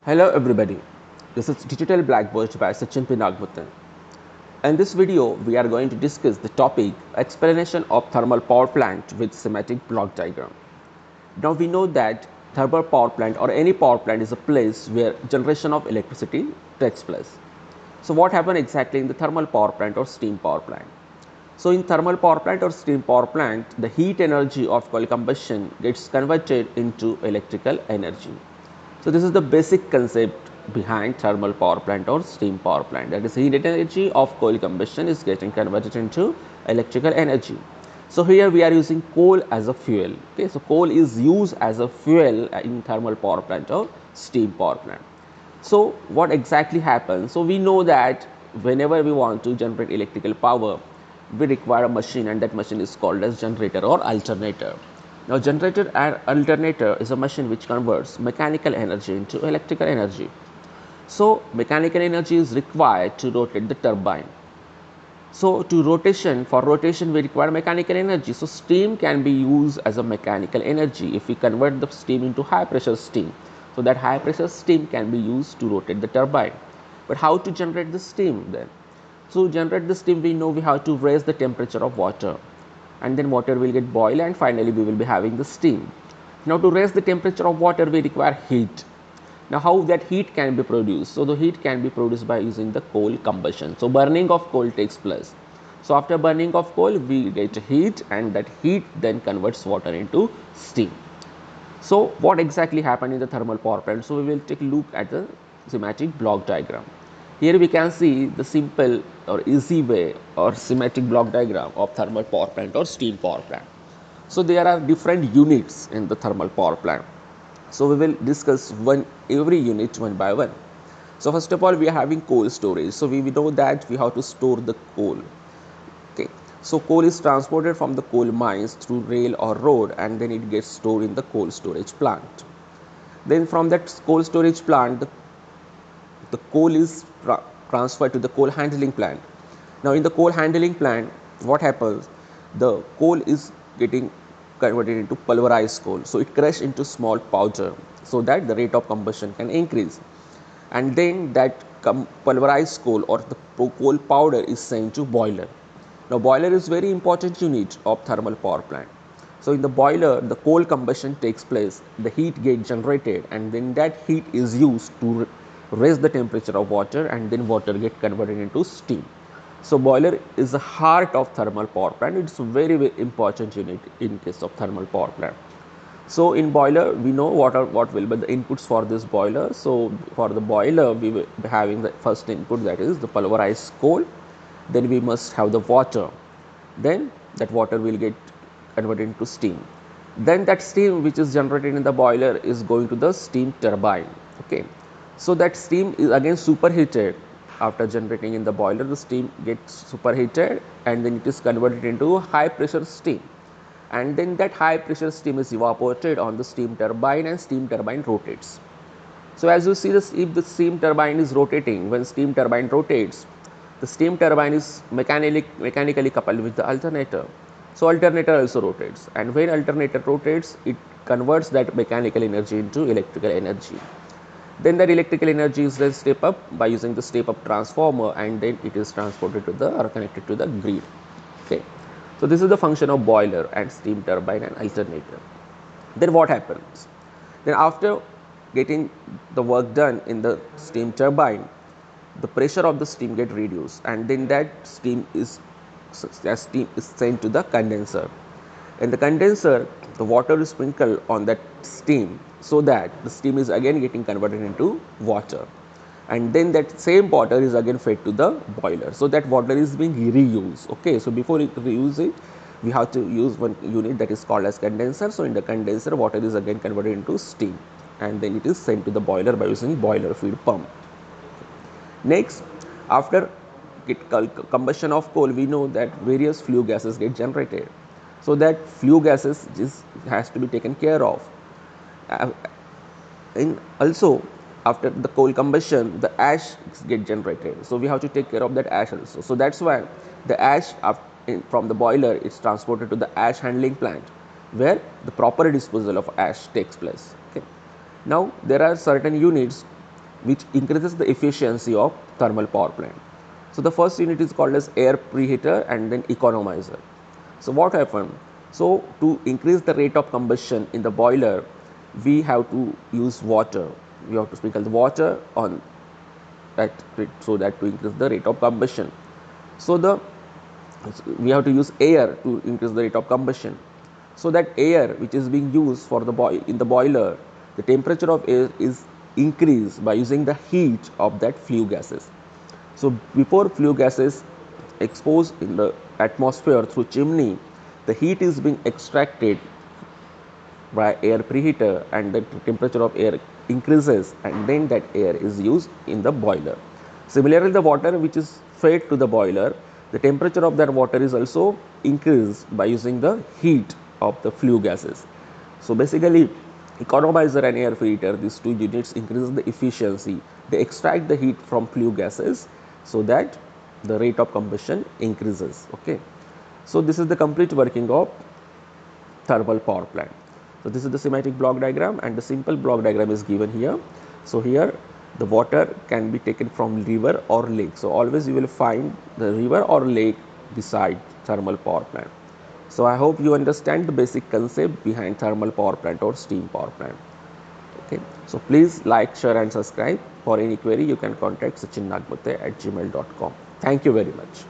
Hello everybody, this is Digital Blackboard by Sachin Pinagmuthan. In this video, we are going to discuss the topic explanation of thermal power plant with schematic block diagram. Now we know that thermal power plant or any power plant is a place where generation of electricity takes place. So what happens exactly in the thermal power plant or steam power plant? So in thermal power plant or steam power plant, the heat energy of coal combustion gets converted into electrical energy. So this is the basic concept behind thermal power plant or steam power plant. That is, heat energy of coal combustion is getting converted into electrical energy. So here we are using coal as a fuel. Okay, so coal is used as a fuel in thermal power plant or steam power plant. So what exactly happens? So we know that whenever we want to generate electrical power, we require a machine, and that machine is called as generator or alternator. Now generator and alternator is a machine which converts mechanical energy into electrical energy. So mechanical energy is required to rotate the turbine. So for rotation we require mechanical energy. So steam can be used as a mechanical energy if we convert the steam into high pressure steam. So that high pressure steam can be used to rotate the turbine. But how to generate the steam then? So generate the steam, we know we have to raise the temperature of water, and then water will get boiled, and finally we will be having the steam. Now to raise the temperature of water we require heat. Now how that heat can be produced? So the heat can be produced by using the coal combustion. So burning of coal takes place. So after burning of coal we get heat, and that heat then converts water into steam. So what exactly happened in the thermal power plant? So we will take a look at the schematic block diagram. Here we can see the simple or easy way or schematic block diagram of thermal power plant or steam power plant. So there are different units in the thermal power plant. So we will discuss every unit one by one. So first of all, we are having coal storage. So we know that we have to store the coal. Okay. So coal is transported from the coal mines through rail or road, and then it gets stored in the coal storage plant. Then from that coal storage plant, the coal is transferred to the coal handling plant. Now in the coal handling plant, what happens? The coal is getting converted into pulverized coal. So it crushed into small powder so that the rate of combustion can increase. And then that pulverized coal or the coal powder is sent to boiler. Now boiler is very important unit of thermal power plant. So in the boiler, the coal combustion takes place, the heat gets generated, and then that heat is used to raise the temperature of water, and then water get converted into steam. So boiler is the heart of thermal power plant. It's a very, very important unit in case of thermal power plant. So in boiler, we know what will be the inputs for this boiler. So for the boiler, we will be having the first input, that is the pulverized coal. Then we must have the water. Then that water will get converted into steam. Then that steam which is generated in the boiler is going to the steam turbine. Okay. So that steam is again superheated. After generating in the boiler, the steam gets superheated, and then it is converted into high pressure steam. And then that high pressure steam is evaporated on the steam turbine, and steam turbine rotates. So as you see this, if the steam turbine is rotating, when steam turbine rotates, the steam turbine is mechanically coupled with the alternator. So alternator also rotates, and when alternator rotates, it converts that mechanical energy into electrical energy. Then that electrical energy is then step up by using the step up transformer, and then it is transported to the or connected to the grid. Okay. So this is the function of boiler and steam turbine and alternator. Then what happens? Then after getting the work done in the steam turbine, the pressure of the steam get reduced, and then that steam is sent to the condenser. In the condenser, the water is sprinkled on that steam, so that the steam is again getting converted into water, and then that same water is again fed to the boiler. So that water is being reused. Okay, so before we reuse it, we have to use one unit that is called as condenser. So in the condenser, water is again converted into steam, and then it is sent to the boiler by using boiler feed pump. Next, after combustion of coal, we know that various flue gases get generated. So that flue gases has to be taken care of. And also, after the coal combustion, the ash get generated. So we have to take care of that ash also. So that's why the ash from the boiler is transported to the ash handling plant, where the proper disposal of ash takes place. Okay. Now there are certain units which increases the efficiency of thermal power plant. So the first unit is called as air preheater and then economizer. So what happened? So to increase the rate of combustion in the boiler, we have to use water. We have to sprinkle the water on that, so that to increase the rate of combustion. So we have to use air to increase the rate of combustion. So that air which is being used for the in the boiler, the temperature of air is increased by using the heat of that flue gases. So before flue gases exposed in the atmosphere through chimney, the heat is being extracted by air preheater and the temperature of air increases, and then that air is used in the boiler. Similarly, the water which is fed to the boiler, the temperature of that water is also increased by using the heat of the flue gases. So basically, economizer and air preheater, these two units increases the efficiency. They extract the heat from flue gases so that the rate of combustion increases. Okay. So this is the complete working of thermal power plant. So this is the schematic block diagram, and the simple block diagram is given here. So here the water can be taken from river or lake. So always you will find the river or lake beside thermal power plant. So I hope you understand the basic concept behind thermal power plant or steam power plant. Okay. So please like, share and subscribe. For any query you can contact sachinnagbute@gmail.com. Thank you very much.